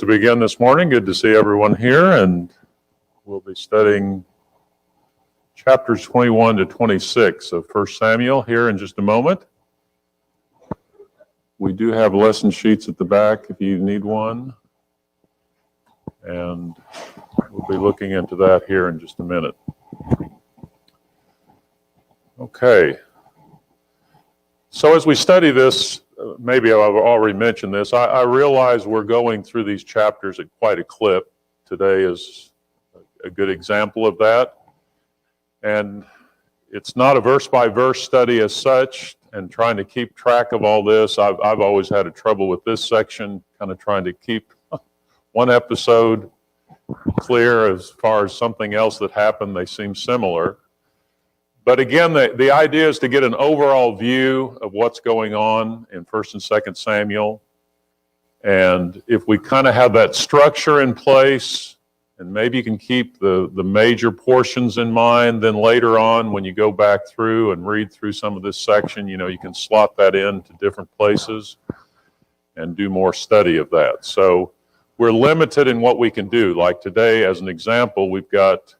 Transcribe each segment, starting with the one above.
to begin this morning. Good to see everyone here, and we'll be studying chapters 21 to 26 of 1 Samuel here in just a moment. We do have lesson sheets at the back if you need one, and we'll be looking into that here in just a minute. Okay, so as we study this, maybe I've already mentioned this, I realize we're going through these chapters at quite a clip. Today is a good example of that. And it's not a verse-by-verse study as such, and trying to keep track of all this. I've always had a trouble with this section, kind of trying to keep one episode clear as far as something else that happened. They seem similar. But again, the idea is to get an overall view of what's going on in 1st and 2nd Samuel. And if we kind of have that structure in place, and maybe you can keep the major portions in mind, then later on when you go back through and read through some of this section, you can slot that into different places and do more study of that. So we're limited in what we can do. Like today, as an example, we've got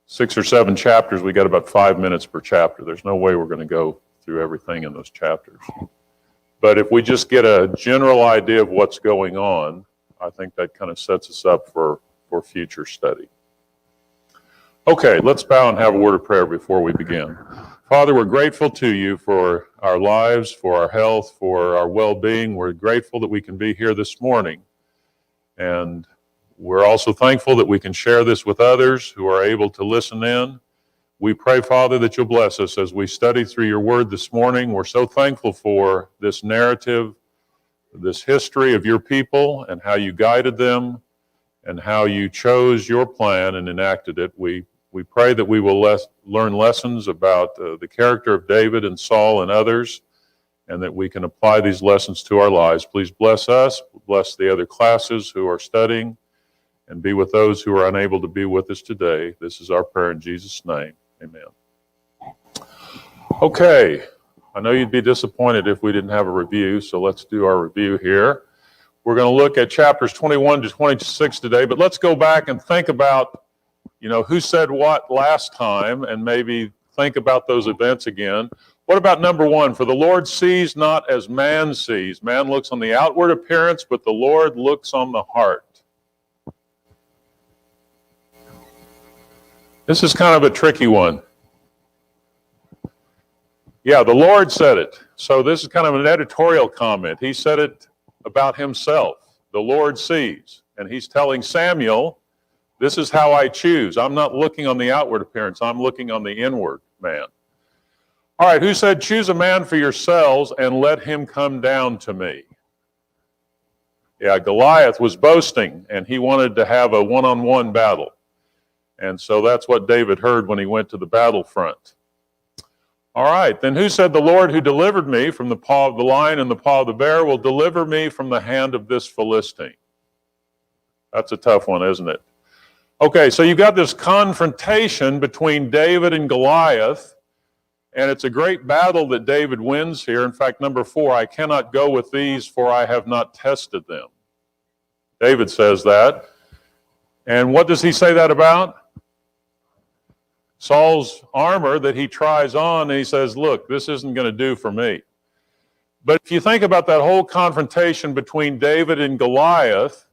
6 or 7 chapters. We got about 5 minutes per chapter. There's no way we're going to go through everything in those chapters. But if we just get a general idea of what's going on, I think that kind of sets us up for future study. Okay, let's bow and have a word of prayer before we begin. Father, we're grateful to you for our lives, for our health, for our well-being. We're grateful that we can be here this morning. And we're also thankful that we can share this with others who are able to listen in. We pray, Father, that you'll bless us as we study through your word this morning. We're so thankful for this narrative, this history of your people and how you guided them and how you chose your plan and enacted it. We pray that we will learn lessons about the character of David and Saul and others, and that we can apply these lessons to our lives. Please bless us, bless the other classes who are studying, and be with those who are unable to be with us today. This is our prayer in Jesus' name. Amen. Okay, I know you'd be disappointed if we didn't have a review, so let's do our review here. We're going to look at chapters 21 to 26 today, but let's go back and think about, who said what last time, and maybe think about those events again. What about number 1? For the Lord sees not as man sees. Man looks on the outward appearance, but the Lord looks on the heart. This is kind of a tricky one. Yeah, the Lord said it. So this is kind of an editorial comment. He said it about himself. The Lord sees. And he's telling Samuel, this is how I choose. I'm not looking on the outward appearance. I'm looking on the inward man. All right, who said, choose a man for yourselves and let him come down to me? Yeah, Goliath was boasting, and he wanted to have a one-on-one battle. And so that's what David heard when he went to the battlefront. All right, then who said, the Lord who delivered me from the paw of the lion and the paw of the bear will deliver me from the hand of this Philistine? That's a tough one, isn't it? Okay, so you've got this confrontation between David and Goliath, and it's a great battle that David wins here. In fact, number 4, I cannot go with these, for I have not tested them. David says that. And what does he say that about? Saul's armor that he tries on, and he says, look, this isn't going to do for me. But if you think about that whole confrontation between David and Goliath,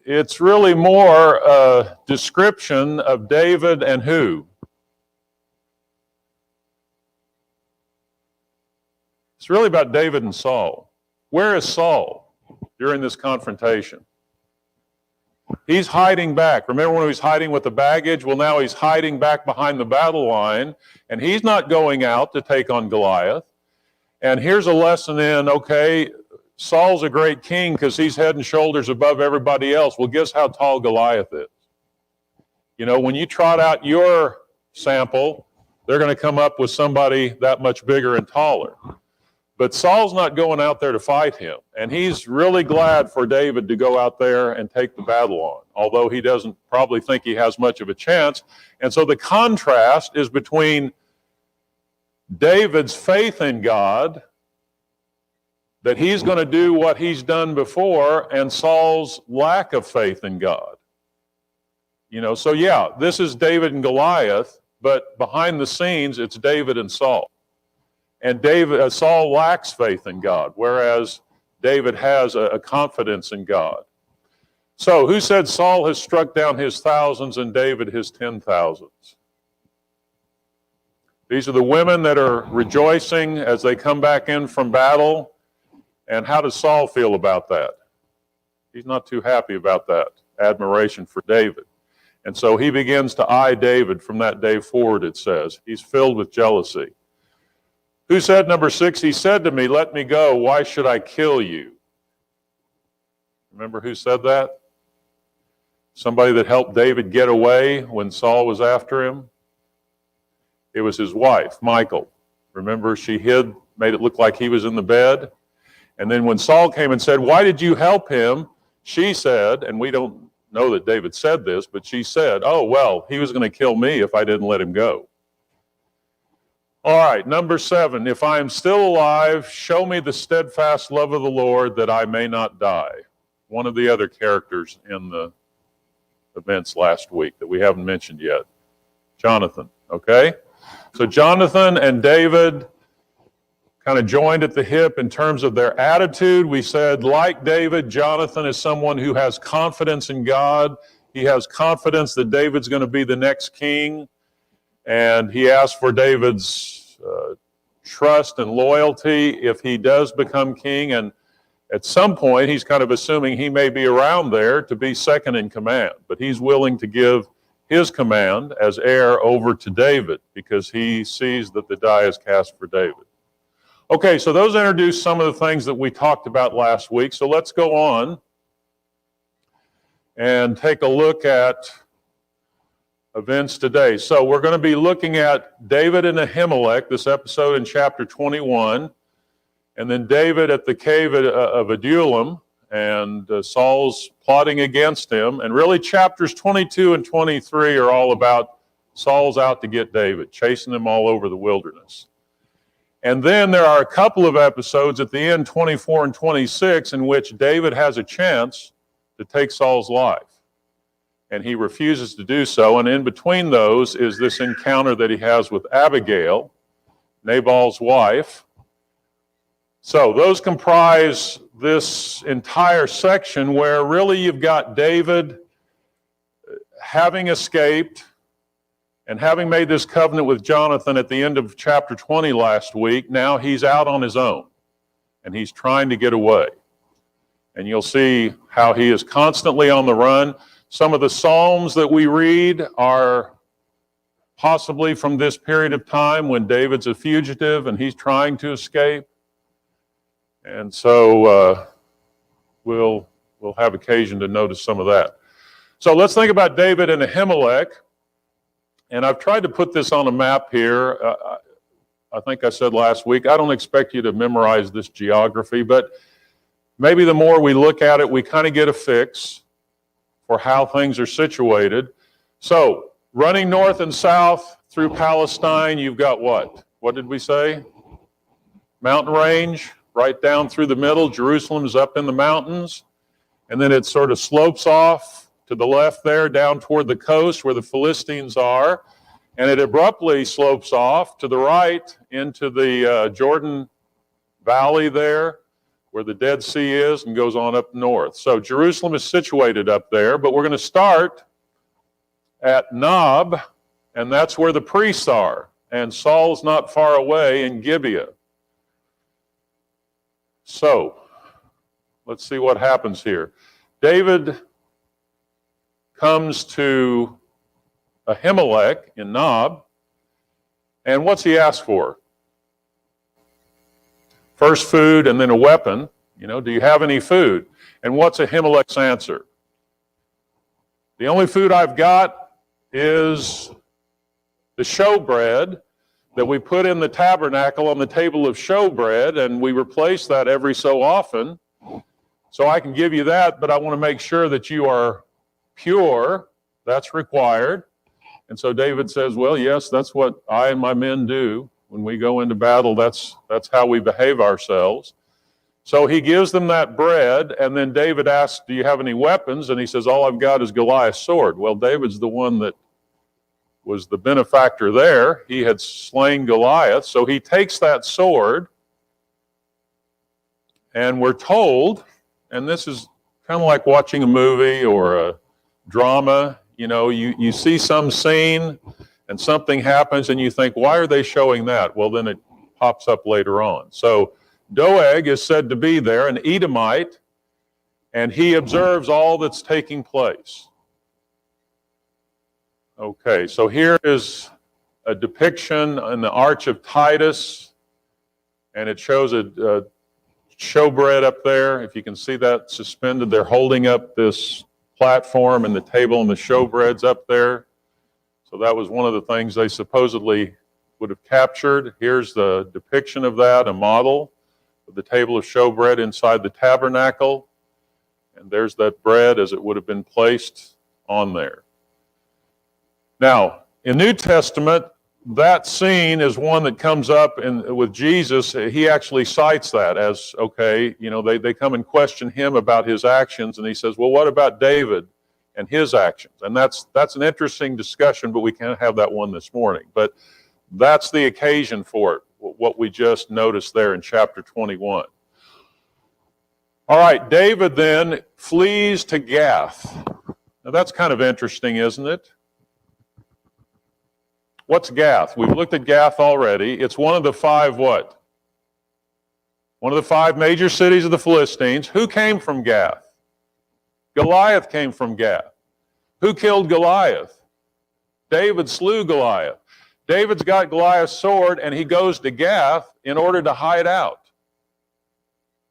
it's really more a description of David and who? It's really about David and Saul. Where is Saul during this confrontation? He's hiding back. Remember when he was hiding with the baggage? Well, now he's hiding back behind the battle line, and he's not going out to take on Goliath. And here's a lesson in, okay, Saul's a great king because he's head and shoulders above everybody else. Well, guess how tall Goliath is? When you trot out your sample, they're going to come up with somebody that much bigger and taller. But Saul's not going out there to fight him, and he's really glad for David to go out there and take the battle on, although he doesn't probably think he has much of a chance. And so the contrast is between David's faith in God that he's going to do what he's done before, and Saul's lack of faith in God. So yeah, this is David and Goliath, but behind the scenes, it's David and Saul. And Saul lacks faith in God, whereas David has a confidence in God. So who said Saul has struck down his thousands and David his 10,000s? These are the women that are rejoicing as they come back in from battle. And how does Saul feel about that? He's not too happy about that admiration for David. And so he begins to eye David from that day forward, it says. He's filled with jealousy. Who said, number 6, he said to me, let me go, why should I kill you? Remember who said that? Somebody that helped David get away when Saul was after him? It was his wife, Michal. Remember, she hid, made it look like he was in the bed. And then when Saul came and said, why did you help him? She said, and we don't know that David said this, but she said, oh, well, he was going to kill me if I didn't let him go. All right, number 7, if I am still alive, show me the steadfast love of the Lord that I may not die. One of the other characters in the events last week that we haven't mentioned yet. Jonathan, okay? So Jonathan and David kind of joined at the hip in terms of their attitude. We said, like David, Jonathan is someone who has confidence in God. He has confidence that David's going to be the next king. And he asked for David's trust and loyalty if he does become king. And at some point, he's kind of assuming he may be around there to be second in command. But he's willing to give his command as heir over to David because he sees that the die is cast for David. Okay, so those introduce some of the things that we talked about last week. So let's go on and take a look at events today. So we're going to be looking at David and Himmelek, this episode in chapter 21, and then David at the cave of Adullam, and Saul's plotting against him. And really chapters 22 and 23 are all about Saul's out to get David, chasing him all over the wilderness. And then there are a couple of episodes at the end, 24 and 26, in which David has a chance to take Saul's life. And he refuses to do so. And in between those is this encounter that he has with Abigail, Nabal's wife. So those comprise this entire section where really you've got David having escaped and having made this covenant with Jonathan at the end of chapter 20 last week. Now he's out on his own and he's trying to get away. And you'll see how he is constantly on the run. Some of the Psalms that we read are possibly from this period of time when David's a fugitive and he's trying to escape. And so we'll have occasion to notice some of that. So let's think about David and Himmelek. And I've tried to put this on a map here. I think I said last week, I don't expect you to memorize this geography, but maybe the more we look at it, we kind of get a fix for how things are situated. So running north and south through Palestine, you've got what? What did we say? Mountain range, right down through the middle. Jerusalem's up in the mountains. And then it sort of slopes off to the left there, down toward the coast where the Philistines are. And it abruptly slopes off to the right into the Jordan Valley there, where the Dead Sea is, and goes on up north. So Jerusalem is situated up there, but we're going to start at Nob, and that's where the priests are. And Saul's not far away in Gibeah. So let's see what happens here. David comes to Himmelek in Nob, and what's he ask for? First food and then a weapon. Do you have any food? And what's Himmelek's answer? The only food I've got is the showbread that we put in the tabernacle on the table of showbread, and we replace that every so often. So I can give you that, but I want to make sure that you are pure. That's required. And so David says, well, yes, that's what I and my men do. When we go into battle, that's how we behave ourselves. So he gives them that bread, and then David asks, do you have any weapons? And he says, all I've got is Goliath's sword. Well, David's the one that was the benefactor there. He had slain Goliath, so he takes that sword, and we're told, and this is kind of like watching a movie or a drama, you see some scene and something happens and you think, why are they showing that? Well, then it pops up later on. So Doeg is said to be there, an Edomite, and he observes all that's taking place. Okay, so here is a depiction in the Arch of Titus, and it shows a showbread up there. If you can see that suspended, they're holding up this platform and the table and the showbread's up there. So that was one of the things they supposedly would have captured. Here's the depiction of that, a model of the table of showbread inside the tabernacle. And there's that bread as it would have been placed on there. Now, in New Testament, that scene is one that comes up with Jesus. He actually cites that as, okay, they come and question him about his actions, and he says, well, what about David and his actions? And that's an interesting discussion, but we can't have that one this morning. But that's the occasion for it, what we just noticed there in chapter 21. All right, David then flees to Gath. Now that's kind of interesting, isn't it? What's Gath? We've looked at Gath already. It's one of the five what? One of the five major cities of the Philistines. Who came from Gath? Goliath came from Gath. Who killed Goliath? David slew Goliath. David's got Goliath's sword, and he goes to Gath in order to hide out.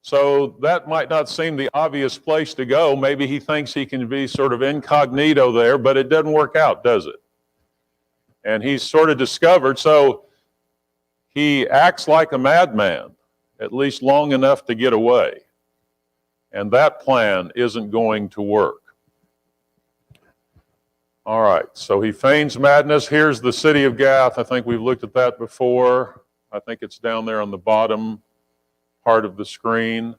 So that might not seem the obvious place to go. Maybe he thinks he can be sort of incognito there, but it doesn't work out, does it? And he's sort of discovered, so he acts like a madman, at least long enough to get away. And that plan isn't going to work. All right, so he feigns madness. Here's the city of Gath. I think we've looked at that before. I think it's down there on the bottom part of the screen.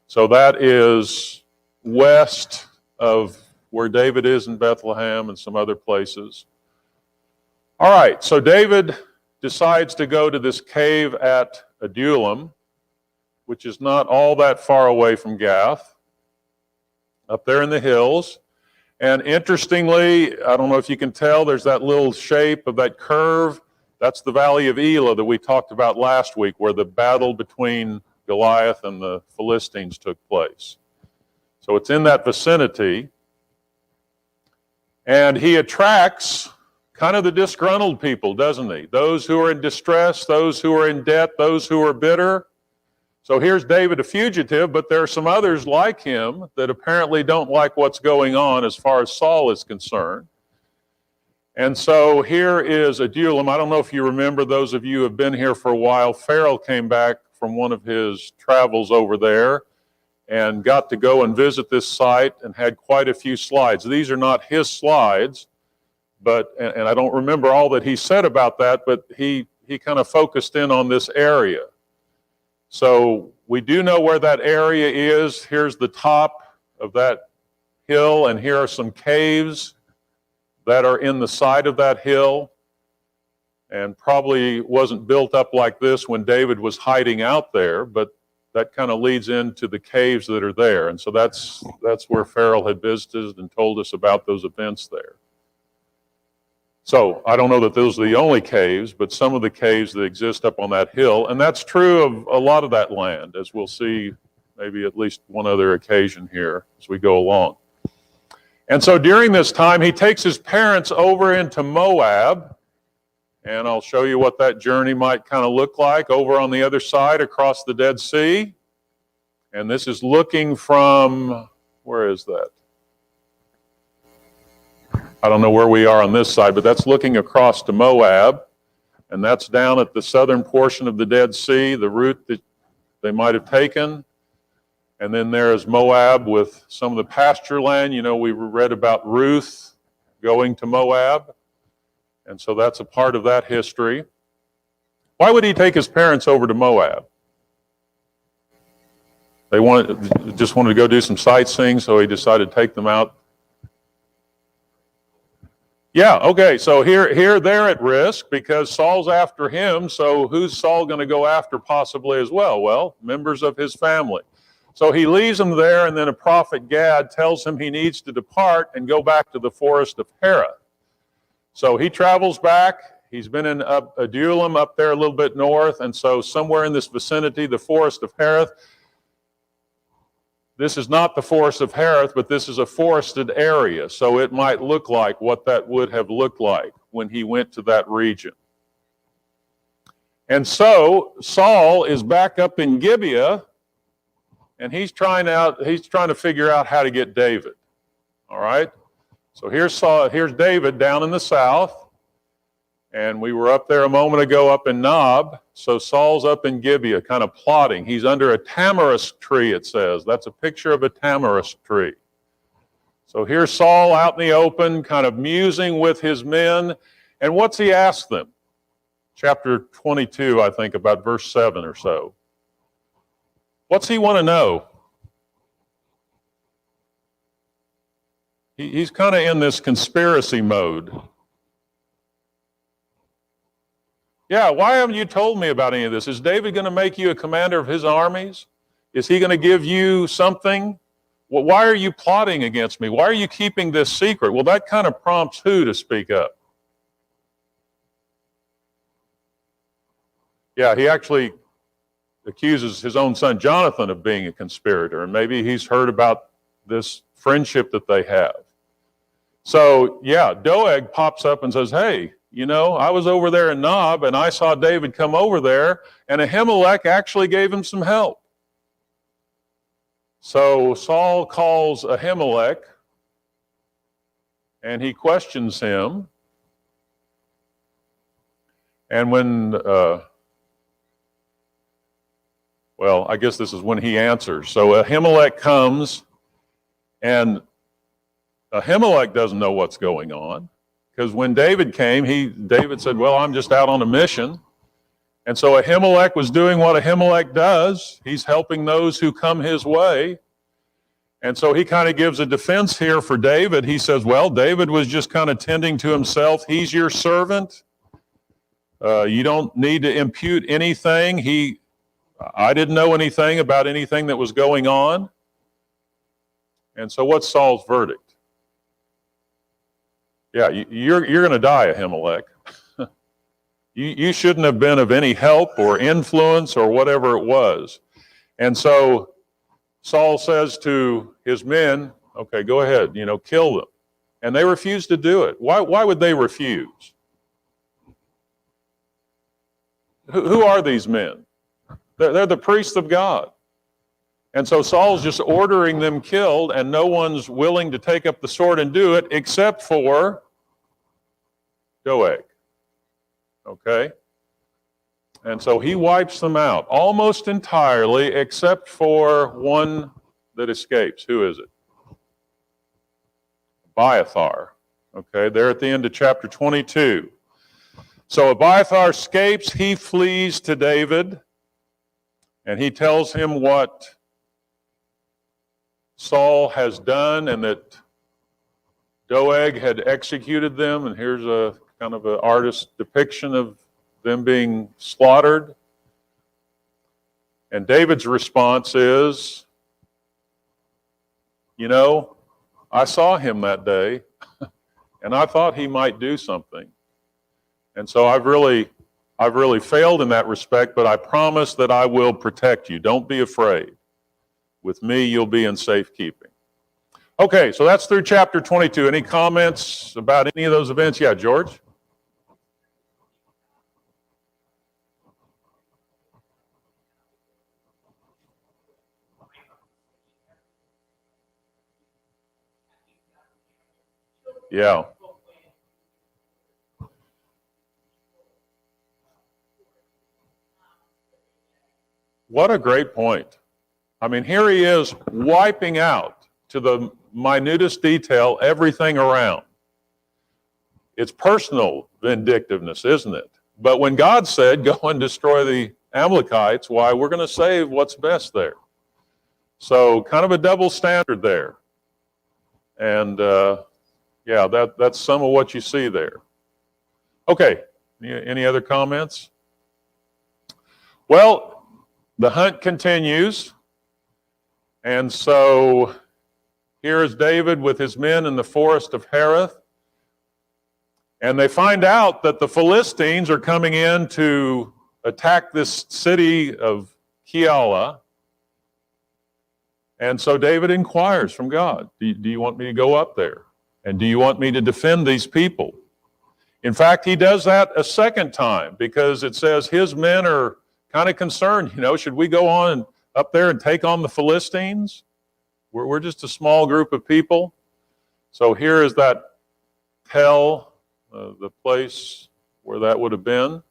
So that is west of where David is in Bethlehem and some other places. All right, so David decides to go to this cave at Adullam, which is not all that far away from Gath, up there in the hills. And interestingly, I don't know if you can tell, there's that little shape of that curve. That's the Valley of Elah that we talked about last week, where the battle between Goliath and the Philistines took place. So it's in that vicinity. And he attracts kind of the disgruntled people, doesn't he? Those who are in distress, those who are in debt, those who are bitter. So here's David, a fugitive, but there are some others like him that apparently don't like what's going on as far as Saul is concerned. And so here is Adullam. I don't know if you remember, those of you who have been here for a while, Farrell came back from one of his travels over there and got to go and visit this site and had quite a few slides. These are not his slides, but and I don't remember all that he said about that, but he kind of focused in on this area. So we do know where that area is. Here's the top of that hill, and here are some caves that are in the side of that hill, and probably wasn't built up like this when David was hiding out there, but that kind of leads into the caves that are there. And so that's where Farrell had visited and told us about those events there. So I don't know that those are the only caves, but some of the caves that exist up on that hill. And that's true of a lot of that land, as we'll see maybe at least one other occasion here as we go along. And so during this time, he takes his parents over into Moab, and I'll show you what that journey might kind of look like over on the other side across the Dead Sea. And this is looking from, where is that? I don't know where we are on this side, but that's looking across to Moab, and that's down at the southern portion of the Dead Sea, the route that they might have taken. And then there is Moab with some of the pasture land. You know, we read about Ruth going to Moab, and so that's a part of that history. Why would he take his parents over to Moab? They just wanted to go do some sightseeing, so he decided to take them out. Yeah, okay, so here they're at risk because Saul's after him, so who's Saul going to go after possibly as well? Well, members of his family. So he leaves them there, and then a prophet Gad tells him he needs to depart and go back to the forest of Hera. So he travels back. He's been in Adullam up there a little bit north, and so somewhere in this vicinity, the forest of Hereth. This is not the forest of Hereth, but this is a forested area, so it might look like what that would have looked like when he went to that region. And so Saul is back up in Gibeah, and he's trying to figure out how to get David. All right? So here's David down in the south, and we were up there a moment ago up in Nob. So Saul's up in Gibeah, kind of plotting. He's under a tamarisk tree, it says. That's a picture of a tamarisk tree. So here's Saul out in the open, kind of musing with his men. And what's he asked them? Chapter 22, I think, about verse 7 or so. What's he want to know? He's kind of in this conspiracy mode. Yeah, why haven't you told me about any of this? Is David going to make you a commander of his armies? Is he going to give you something? Well, why are you plotting against me? Why are you keeping this secret? Well, that kind of prompts who to speak up? Yeah, he actually accuses his own son Jonathan of being a conspirator, and maybe he's heard about this friendship that they have. So, yeah, Doeg pops up and says, hey, you know, I was over there in Nob, and I saw David come over there, and Himmelek actually gave him some help. So Saul calls Himmelek, and he questions him. And when, well, I guess this is when he answers. So Himmelek comes, and Himmelek doesn't know what's going on. Because when David came, David said, well, I'm just out on a mission. And so Himmelek was doing what Himmelek does. He's helping those who come his way. And so he kind of gives a defense here for David. He says, well, David was just kind of tending to himself. He's your servant. You don't need to impute anything. I didn't know anything about anything that was going on. And so what's Saul's verdict? Yeah, you're going to die, Himmelek. You shouldn't have been of any help or influence or whatever it was. And so Saul says to his men, okay, go ahead, kill them. And they refuse to do it. Why would they refuse? Who are these men? They're the priests of God. And so Saul's just ordering them killed, and no one's willing to take up the sword and do it except for Doeg. Okay? And so he wipes them out almost entirely except for one that escapes. Who is it? Abiathar. Okay, they're at the end of chapter 22. So Abiathar escapes, he flees to David, and he tells him what Saul has done and that Doeg had executed them, and here's a kind of an artist's depiction of them being slaughtered. And David's response is, I saw him that day, and I thought he might do something. And so I've really failed in that respect, but I promise that I will protect you. Don't be afraid. With me, you'll be in safekeeping. Okay, so that's through chapter 22. Any comments about any of those events? Yeah, George? Yeah. What a great point. I mean, here he is wiping out to the minutest detail everything around. It's personal vindictiveness, isn't it? But when God said, go and destroy the Amalekites, why, we're going to save what's best there. So kind of a double standard there. And yeah, that's some of what you see there. Okay, any other comments? Well, the hunt continues. And so here is David with his men in the forest of Hereth. And they find out that the Philistines are coming in to attack this city of Keilah. And so David inquires from God, do you want me to go up there? And do you want me to defend these people? In fact, he does that a second time because it says his men are kind of concerned, should we go on up there and take on the Philistines? We're just a small group of people. So here is that Tel, the place where that would have been.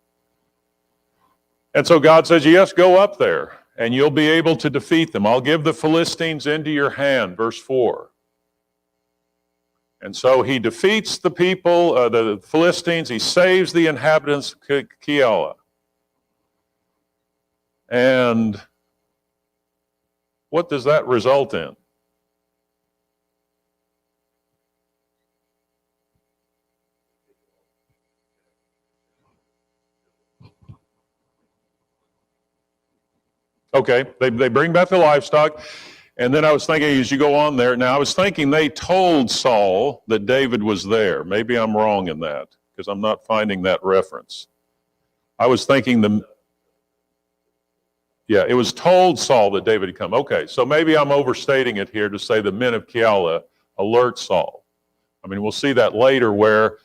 And so God says, yes, go up there and you'll be able to defeat them. I'll give the Philistines into your hand, verse 4. And so he defeats the people, the Philistines. He saves the inhabitants of Keilah. And what does that result in? Okay, they bring back the livestock. And then I was thinking, as you go on there, now I was thinking they told Saul that David was there. Maybe I'm wrong in that, because I'm not finding that reference. I was thinking it was told Saul that David had come. Okay, so maybe I'm overstating it here to say the men of Keilah alert Saul. I mean, we'll see that later where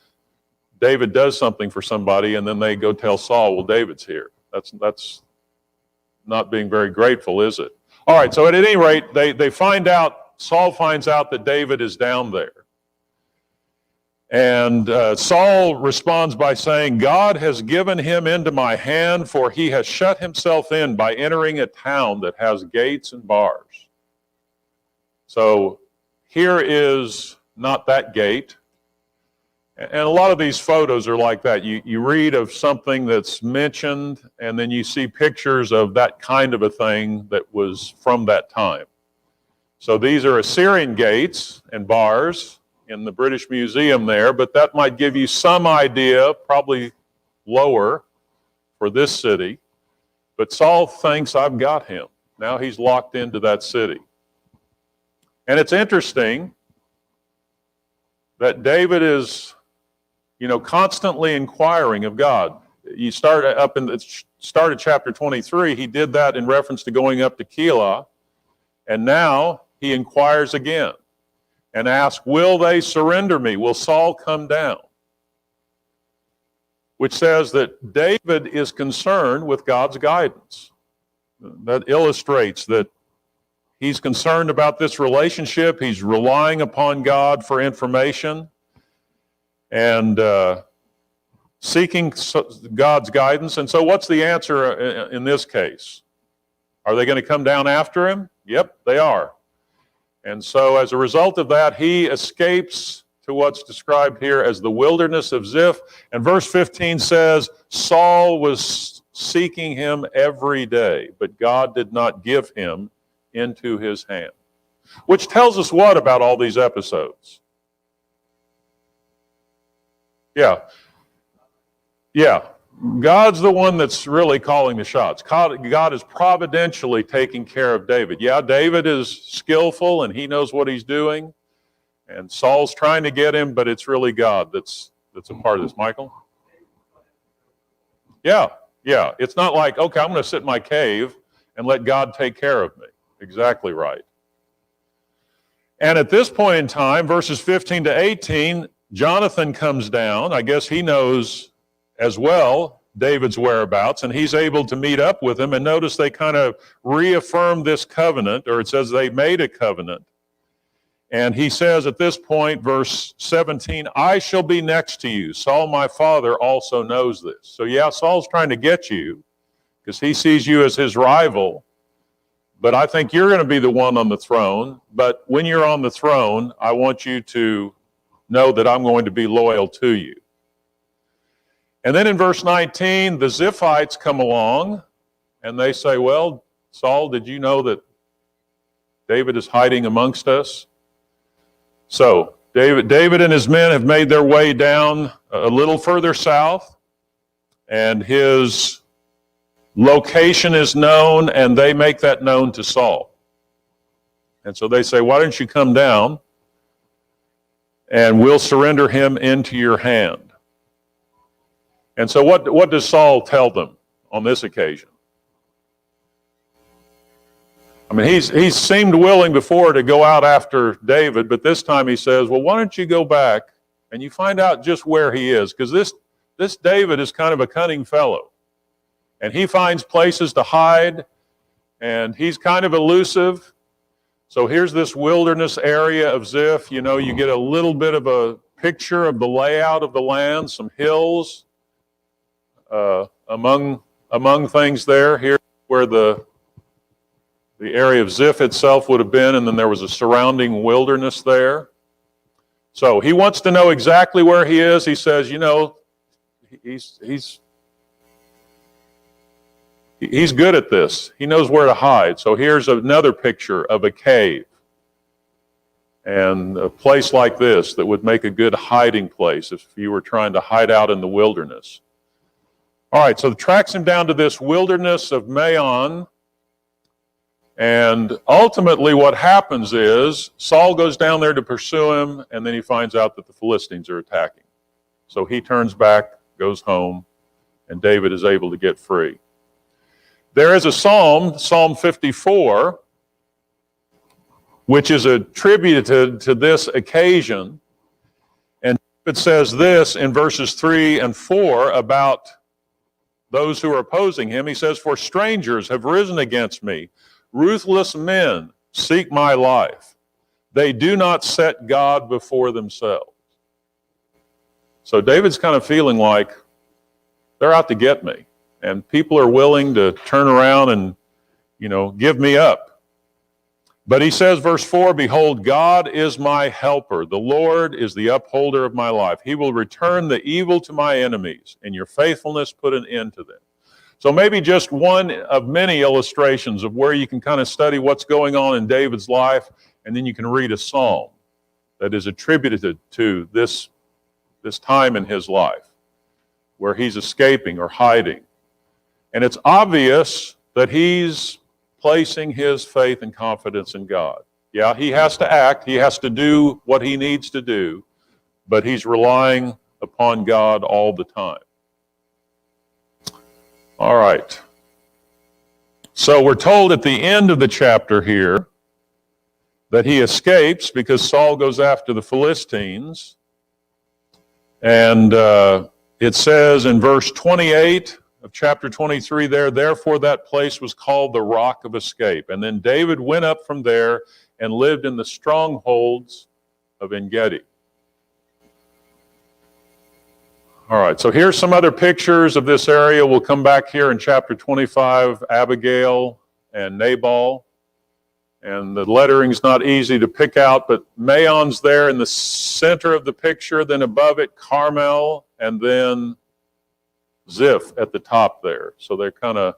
David does something for somebody and then they go tell Saul, well, David's here. That's not being very grateful, is it? All right, so at any rate, they find out, Saul finds out that David is down there. And Saul responds by saying, God has given him into my hand, for he has shut himself in by entering a town that has gates and bars. So here is not that gate. And a lot of these photos are like that. You read of something that's mentioned, and then you see pictures of that kind of a thing that was from that time. So these are Assyrian gates and bars in the British Museum there, but that might give you some idea, probably lower for this city. But Saul thinks, I've got him. Now he's locked into that city. And it's interesting that David is constantly inquiring of God. You start up in the start of chapter 23, he did that in reference to going up to Keilah, and now he inquires again and asks, will they surrender me? Will Saul come down? Which says that David is concerned with God's guidance. That illustrates that he's concerned about this relationship. He's relying upon God for information and seeking God's guidance. And so what's the answer in this case? Are they going to come down after him? Yep, they are. And so as a result of that, he escapes to what's described here as the wilderness of Ziph. And verse 15 says, Saul was seeking him every day, but God did not give him into his hand. Which tells us what about all these episodes? Yeah. God's the one that's really calling the shots. God is providentially taking care of David. Yeah, David is skillful and he knows what he's doing. And Saul's trying to get him, but it's really God that's a part of this. Michael? Yeah. It's not like, okay, I'm going to sit in my cave and let God take care of me. Exactly right. And at this point in time, verses 15 to 18, Jonathan comes down. I guess he knows as well David's whereabouts, and he's able to meet up with him. And notice they kind of reaffirm this covenant, or it says they made a covenant. And he says at this point, verse 17, I shall be next to you. Saul, my father, also knows this. So yeah, Saul's trying to get you because he sees you as his rival. But I think you're going to be the one on the throne. But when you're on the throne, I want you to know that I'm going to be loyal to you. And then in verse 19, the Ziphites come along and they say, well, Saul, did you know that David is hiding amongst us. So David and his men have made their way down a little further south, and his location is known, and they make that known to Saul. And so they say, why don't you come down, and we'll surrender him into your hand. And so what does Saul tell them on this occasion? I mean, he's seemed willing before to go out after David, but this time he says, well, why don't you go back and you find out just where he is? Because this David is kind of a cunning fellow. And he finds places to hide, and he's kind of elusive. So here's this wilderness area of Ziph. You know, you get a little bit of a picture of the layout of the land, some hills among things there. Here where the area of Ziph itself would have been, and then there was a surrounding wilderness there. So he wants to know exactly where he is. He says, you know, he's good at this. He knows where to hide. So here's another picture of a cave and a place like this that would make a good hiding place if you were trying to hide out in the wilderness. All right, so it tracks him down to this wilderness of Maon. And ultimately what happens is Saul goes down there to pursue him, and then he finds out that the Philistines are attacking. So he turns back, goes home, and David is able to get free. There is a psalm, Psalm 54, which is attributed to this occasion. And it says this in verses 3 and 4 about those who are opposing him. He says, for strangers have risen against me. Ruthless men seek my life. They do not set God before themselves. So David's kind of feeling like they're out to get me. And people are willing to turn around and, you know, give me up. But he says, verse 4, behold, God is my helper. The Lord is the upholder of my life. He will return the evil to my enemies, and your faithfulness put an end to them. So maybe just one of many illustrations of where you can kind of study what's going on in David's life, and then you can read a psalm that is attributed to this time in his life where he's escaping or hiding. And it's obvious that he's placing his faith and confidence in God. Yeah, he has to act, he has to do what he needs to do, but he's relying upon God all the time. All right. So we're told at the end of the chapter here that he escapes because Saul goes after the Philistines. And it says in verse 28 of chapter 23 there, therefore that place was called the Rock of Escape. And then David went up from there and lived in the strongholds of En-gedi. All right, so here's some other pictures of this area. We'll come back here in chapter 25, Abigail and Nabal. And the lettering's not easy to pick out, but Maon's there in the center of the picture, then above it, Carmel, and then Ziph at the top there. So they're kind of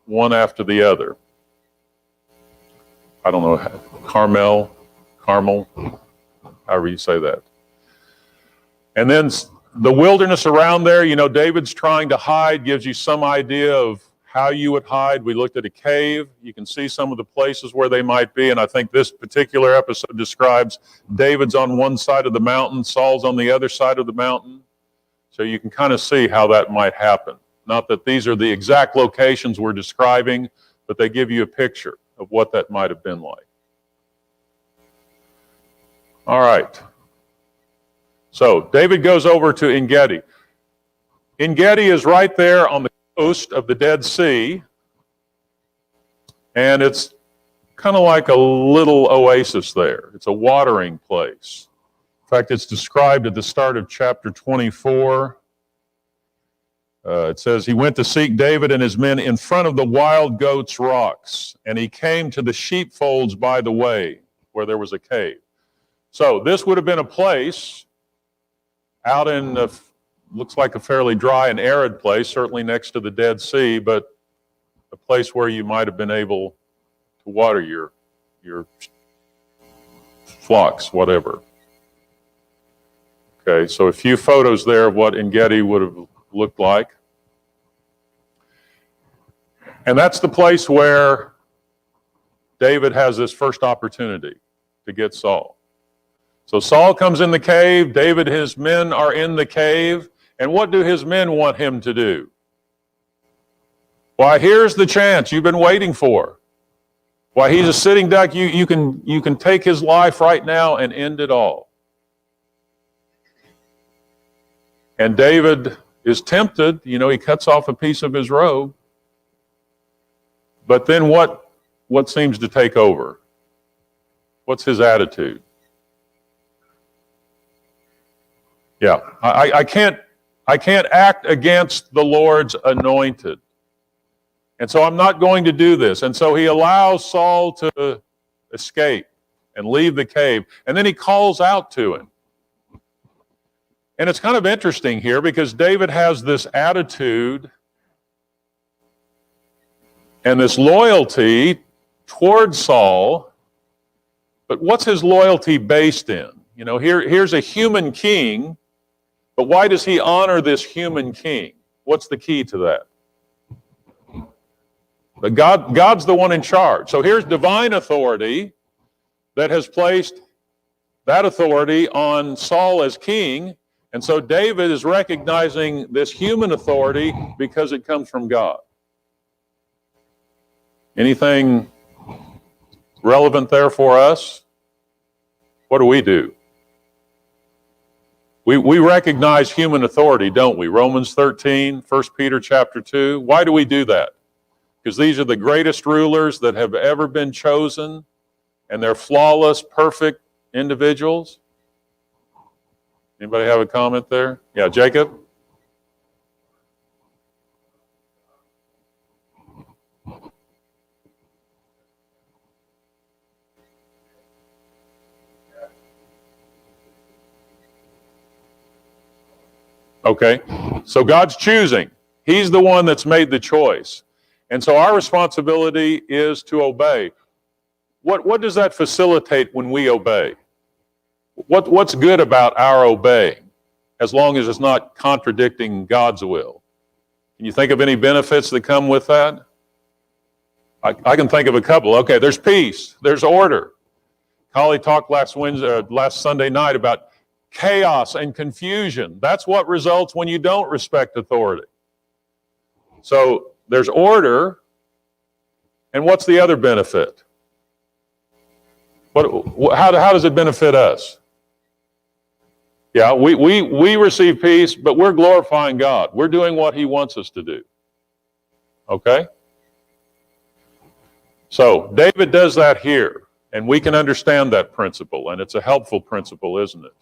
one after the other. I don't know, Carmel, however you say that. And then the wilderness around there, you know, David's trying to hide, gives you some idea of how you would hide. We looked at a cave. You can see some of the places where they might be, and I think this particular episode describes David's on one side of the mountain, Saul's on the other side of the mountain. So you can kind of see how that might happen. Not that these are the exact locations we're describing, but they give you a picture of what that might have been like. All right. So David goes over to En-gedi. En-gedi is right there on the coast of the Dead Sea, and it's kind of like a little oasis there. It's a watering place. In fact, it's described at the start of chapter 24. It says, he went to seek David and his men in front of the wild goats' rocks, and he came to the sheepfolds by the way, where there was a cave. So this would have been a place out in, looks like a fairly dry and arid place, certainly next to the Dead Sea, but a place where you might have been able to water your your flocks, whatever. Okay, so a few photos there of what En-Gedi would have looked like. And that's the place where David has this first opportunity to get Saul. So Saul comes in the cave, David, his men are in the cave, and what do his men want him to do? Why, here's the chance you've been waiting for. Why, he's a sitting duck, you can take his life right now and end it all. And David is tempted, he cuts off a piece of his robe. But then what seems to take over? What's his attitude? Yeah, I can't act against the Lord's anointed. And so I'm not going to do this. And so he allows Saul to escape and leave the cave. And then he calls out to him. And it's kind of interesting here because David has this attitude and this loyalty towards Saul. But what's his loyalty based in? Here's a human king, but why does he honor this human king? What's the key to that? But God's the one in charge. So here's divine authority that has placed that authority on Saul as king. And so David is recognizing this human authority because it comes from God. Anything relevant there for us? What do? We recognize human authority, don't we? Romans 13, 1 Peter chapter 2. Why do we do that? Because these are the greatest rulers that have ever been chosen, and they're flawless, perfect individuals. Anybody have a comment there? Yeah, Jacob? Okay, so God's choosing. He's the one that's made the choice. And so our responsibility is to obey. What does that facilitate when we obey? What's good about our obeying, as long as it's not contradicting God's will? Can you think of any benefits that come with that? I can think of a couple. Okay, there's peace, there's order. Holly talked last Sunday night about chaos and confusion. That's what results when you don't respect authority. So there's order, and what's the other benefit? How does it benefit us? Yeah, we receive peace, but we're glorifying God. We're doing what He wants us to do. Okay? So David does that here, and we can understand that principle, and it's a helpful principle, isn't it?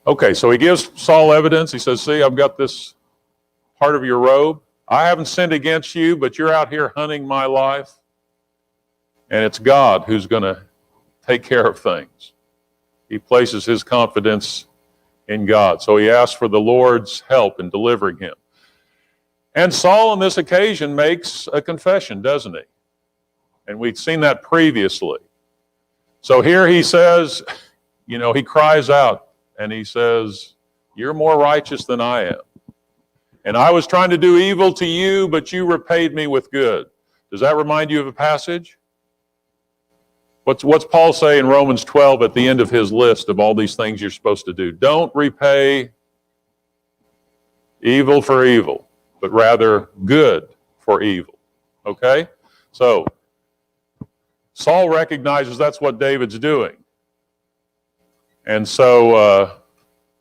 Okay, so he gives Saul evidence. He says, see, I've got this part of your robe. I haven't sinned against you, but you're out here hunting my life. And it's God who's going to take care of things. He places his confidence in God. So he asks for the Lord's help in delivering him. And Saul on this occasion makes a confession, doesn't he? And we'd seen that previously. So here he says, he cries out and he says, you're more righteous than I am. And I was trying to do evil to you, but you repaid me with good. Does that remind you of a passage? What's Paul say in Romans 12 at the end of his list of all these things you're supposed to do? Don't repay evil for evil, but rather good for evil. Okay? So, Saul recognizes that's what David's doing. And so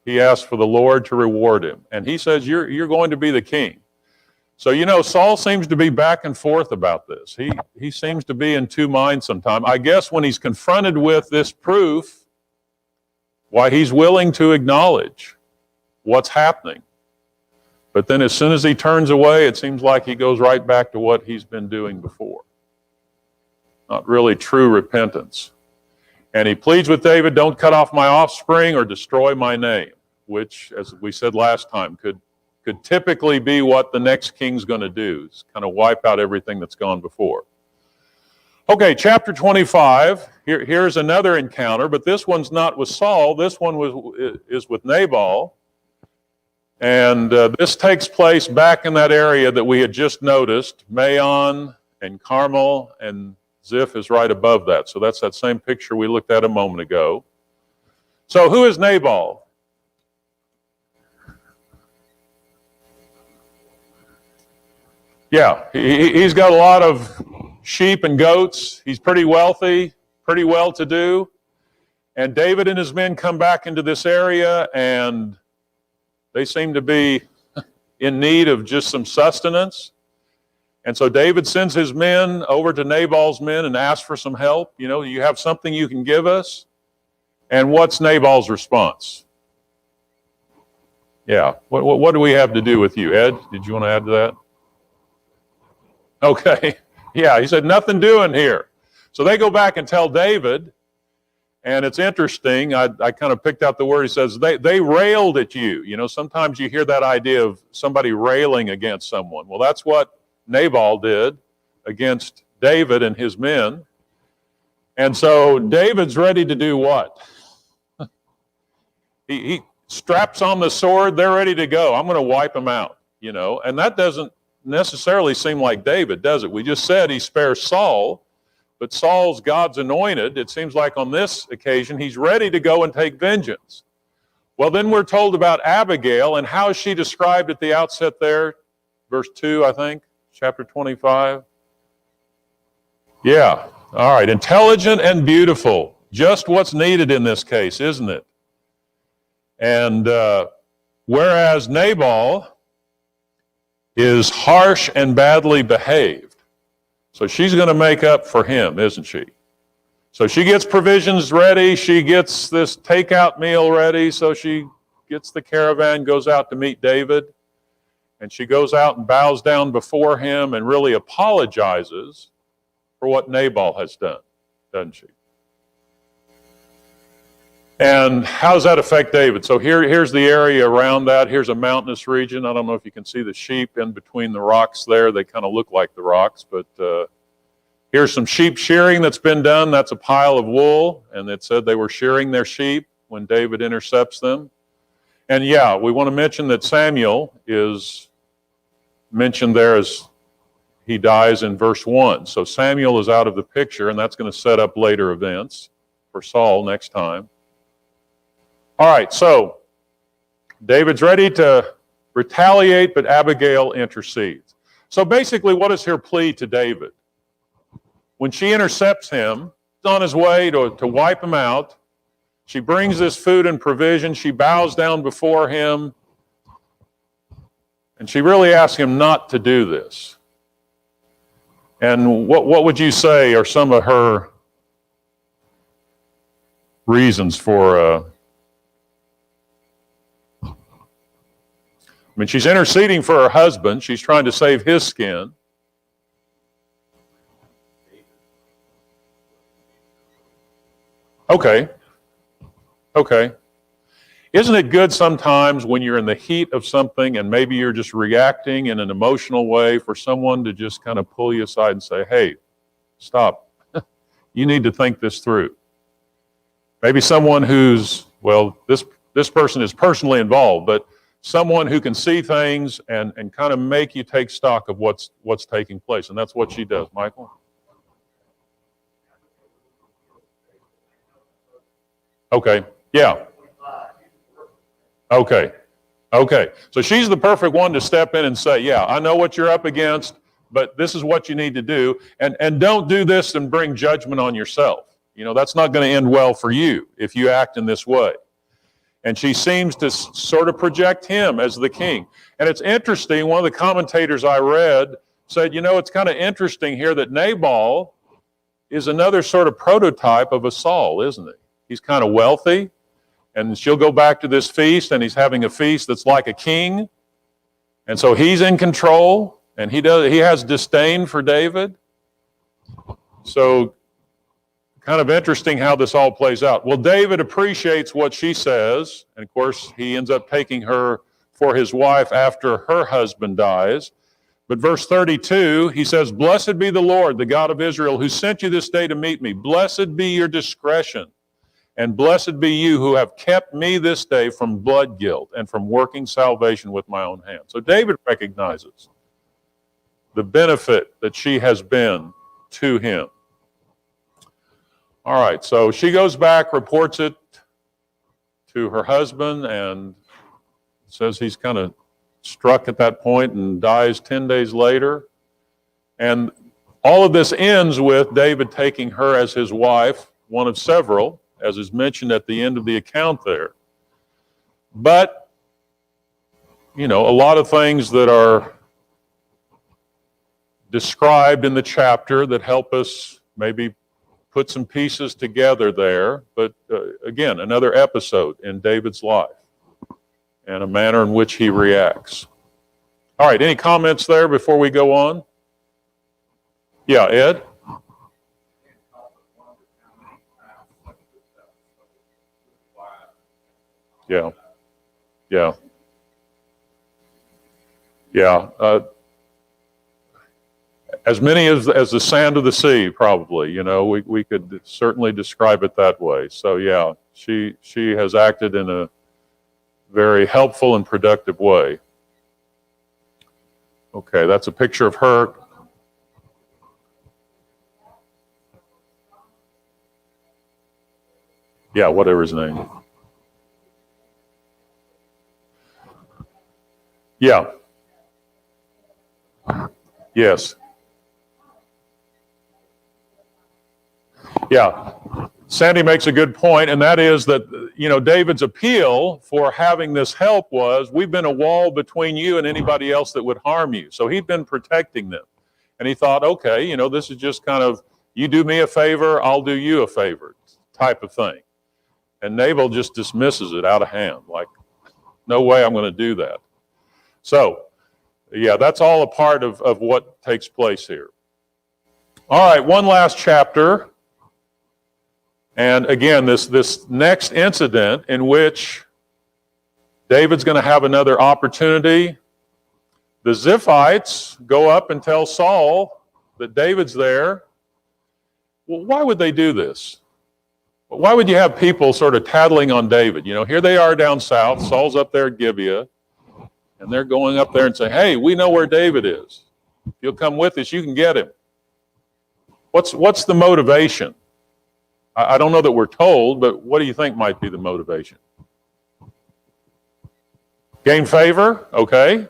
he asks for the Lord to reward him. And he says, you're going to be the king. So, Saul seems to be back and forth about this. He seems to be in two minds sometimes. I guess when he's confronted with this proof, why he's willing to acknowledge what's happening. But then as soon as he turns away, it seems like he goes right back to what he's been doing before. Not really true repentance. And he pleads with David, don't cut off my offspring or destroy my name, which, as we said last time, could typically be what the next king's going to do, is kind of wipe out everything that's gone before. Okay, chapter 25. Here's another encounter, but this one's not with Saul. This one is with Nabal. And this takes place back in that area that we had just noticed. Maon and Carmel, and Ziph is right above that. So that's that same picture we looked at a moment ago. So who is Nabal? Yeah, he's got a lot of sheep and goats. He's pretty wealthy, pretty well-to-do. And David and his men come back into this area, and they seem to be in need of just some sustenance. And so David sends his men over to Nabal's men and asks for some help. You know, you have something you can give us? And what's Nabal's response? Yeah, what do we have to do with you? Ed, did you want to add to that? Okay, yeah, he said, nothing doing here. So they go back and tell David, and it's interesting, I kind of picked out the word, he says, they railed at you. You know, sometimes you hear that idea of somebody railing against someone. Well, that's what Nabal did against David and his men. And so David's ready to do what? He straps on the sword, they're ready to go. I'm going to wipe them out, you know, and that doesn't necessarily seem like David, does it? We just said he spares Saul, but Saul's God's anointed. It seems like on this occasion, he's ready to go and take vengeance. Well, then we're told about Abigail, and how is she described at the outset there? Verse 2, I think, chapter 25. Yeah, all right, intelligent and beautiful. Just what's needed in this case, isn't it? And whereas Nabal is harsh and badly behaved. So she's going to make up for him, isn't she? So she gets provisions ready. She gets this takeout meal ready. So she gets the caravan, goes out to meet David. And she goes out and bows down before him and really apologizes for what Nabal has done, doesn't she? And how does that affect David? So here's the area around that. Here's a mountainous region. I don't know if you can see the sheep in between the rocks there. They kind of look like the rocks, but here's some sheep shearing that's been done. That's a pile of wool, and it said they were shearing their sheep when David intercepts them. And yeah, we want to mention that Samuel is mentioned there as he dies in verse 1. So Samuel is out of the picture, and that's going to set up later events for Saul next time. All right, so David's ready to retaliate, but Abigail intercedes. So basically, what is her plea to David? When she intercepts him, he's on his way to wipe him out. She brings this food and provision. She bows down before him. And she really asks him not to do this. And what would you say are some of her reasons for... I mean, she's interceding for her husband. She's trying to save his skin. Okay. Isn't it good sometimes when you're in the heat of something and maybe you're just reacting in an emotional way for someone to just kind of pull you aside and say, hey, stop. You need to think this through. Maybe someone who's, well, this person is personally involved, but someone who can see things and kind of make you take stock of what's taking place. And that's what she does. Michael? Okay. Yeah. Okay. So she's the perfect one to step in and say, yeah, I know what you're up against, but this is what you need to do. And don't do this and bring judgment on yourself. You know, that's not going to end well for you if you act in this way. And she seems to sort of project him as the king. And it's interesting, one of the commentators I read said, you know, it's kind of interesting here that Nabal is another sort of prototype of a Saul, isn't he? He's kind of wealthy, and she'll go back to this feast, and he's having a feast that's like a king. And so he's in control, and he has disdain for David. So kind of interesting how this all plays out. Well, David appreciates what she says, and of course, he ends up taking her for his wife after her husband dies. But verse 32, he says, "Blessed be the Lord, the God of Israel, who sent you this day to meet me. Blessed be your discretion, and blessed be you who have kept me this day from blood guilt and from working salvation with my own hand." So David recognizes the benefit that she has been to him. All right, so she goes back, reports it to her husband, and says he's kind of struck at that point and dies 10 days later. And all of this ends with David taking her as his wife, one of several, as is mentioned at the end of the account there. But, a lot of things that are described in the chapter that help us maybe put some pieces together there. But again, another episode in David's life and a manner in which he reacts. All right, any comments there before we go on? Yeah, Ed? Yeah. As many as the sand of the sea, probably. We could certainly describe it that way. So yeah, she has acted in a very helpful and productive way. Okay, that's a picture of her. Yeah, whatever his name. Yeah. Yes. Yeah. Sandy makes a good point, and that is that, David's appeal for having this help was, we've been a wall between you and anybody else that would harm you. So he'd been protecting them. And he thought, okay, this is just kind of, you do me a favor, I'll do you a favor type of thing. And Nabal just dismisses it out of hand, like, no way I'm going to do that. So, yeah, that's all a part of what takes place here. All right, one last chapter. And again, this next incident in which David's going to have another opportunity. The Ziphites go up and tell Saul that David's there. Well, why would they do this? Why would you have people sort of tattling on David? Here they are down south. Saul's up there at Gibeah. And they're going up there and saying, hey, we know where David is. If you'll come with us, you can get him. What's the motivation? I don't know that we're told, but what do you think might be the motivation? Gain favor? Okay.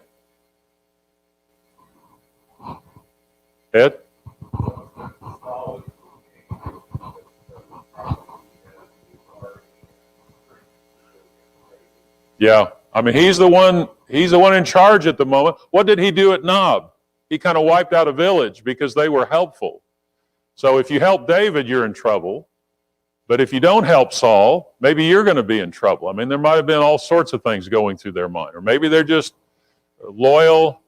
Ed? Yeah. I mean, he's the one in charge at the moment. What did he do at Nob? He kind of wiped out a village because they were helpful. So if you help David, you're in trouble. But if you don't help Saul, maybe you're going to be in trouble. I mean, there might have been all sorts of things going through their mind. Or maybe they're just loyal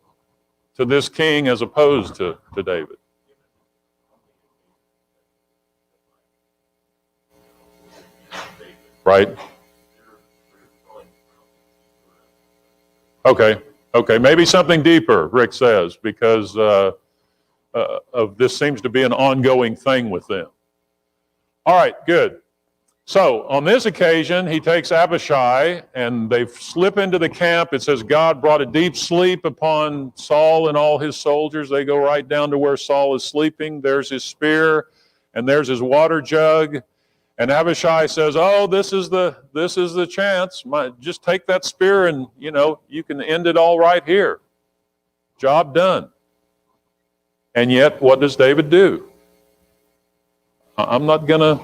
to this king as opposed to David. Right? Okay. Maybe something deeper, Rick says, because of this seems to be an ongoing thing with them. All right, good. So on this occasion, he takes Abishai, and they slip into the camp. It says God brought a deep sleep upon Saul and all his soldiers. They go right down to where Saul is sleeping. There's his spear, and there's his water jug. And Abishai says, oh, this is the chance. Just take that spear and, you can end it all right here. Job done. And yet, what does David do? I'm not going to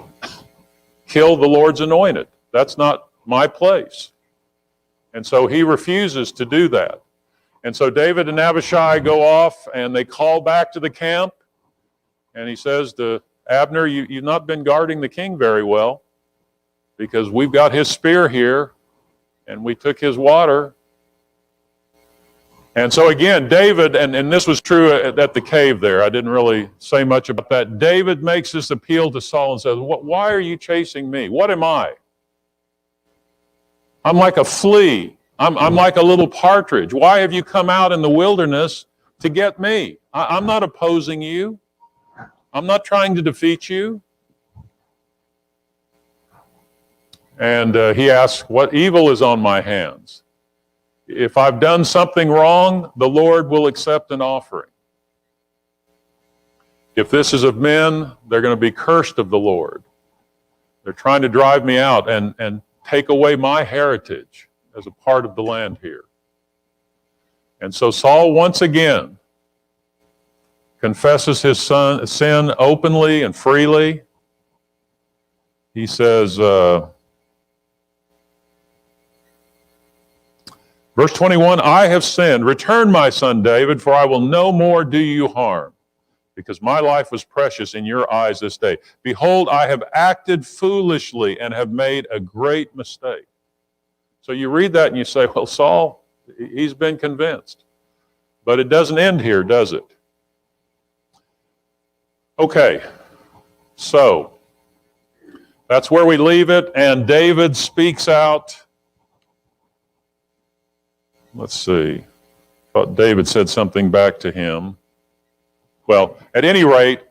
kill the Lord's anointed. That's not my place. And so he refuses to do that. And so David and Abishai go off, and they call back to the camp. And he says to Abner, you've not been guarding the king very well, because we've got his spear here, and we took his water. And so again, David, and this was true at the cave there. I didn't really say much about that. David makes this appeal to Saul and says, why are you chasing me? What am I? I'm like a flea. I'm like a little partridge. Why have you come out in the wilderness to get me. I'm not opposing you. I'm not trying to defeat you. And he asks, what evil is on my hands? If I've done something wrong, the Lord will accept an offering. If this is of men, they're going to be cursed of the Lord. They're trying to drive me out and take away my heritage as a part of the land here. And so Saul once again confesses his sin openly and freely. He says, verse 21, I have sinned. Return, my son David, for I will no more do you harm, because my life was precious in your eyes this day. Behold, I have acted foolishly and have made a great mistake. So you read that and you say, well, Saul, he's been convinced. But it doesn't end here, does it? Okay, so that's where we leave it, and David speaks out. Let's see. I thought David said something back to him. Well, at any rate,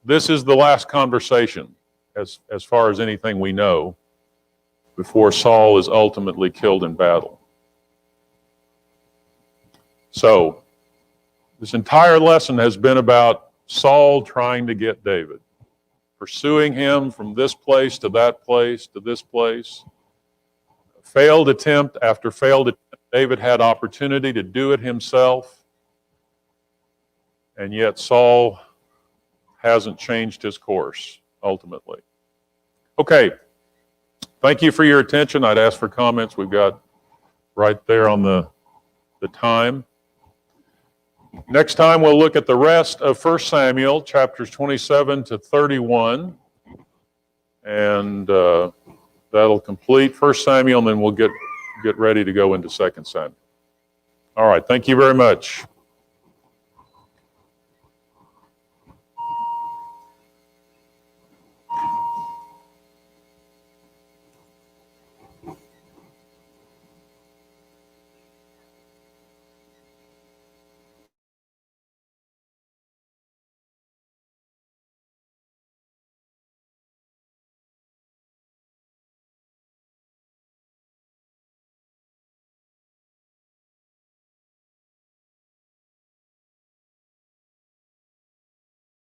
this is the last conversation, as far as anything we know, before Saul is ultimately killed in battle. So, this entire lesson has been about Saul trying to get David, pursuing him from this place to that place to this place. Failed attempt after failed attempt. David had opportunity to do it himself, and yet Saul hasn't changed his course, ultimately. Okay, thank you for your attention. I'd ask for comments. We've got right there on the time. Next time we'll look at the rest of 1 Samuel, chapters 27 to 31, and that'll complete 1 Samuel, and then we'll get ready to go into 2 Samuel. All right, thank you very much.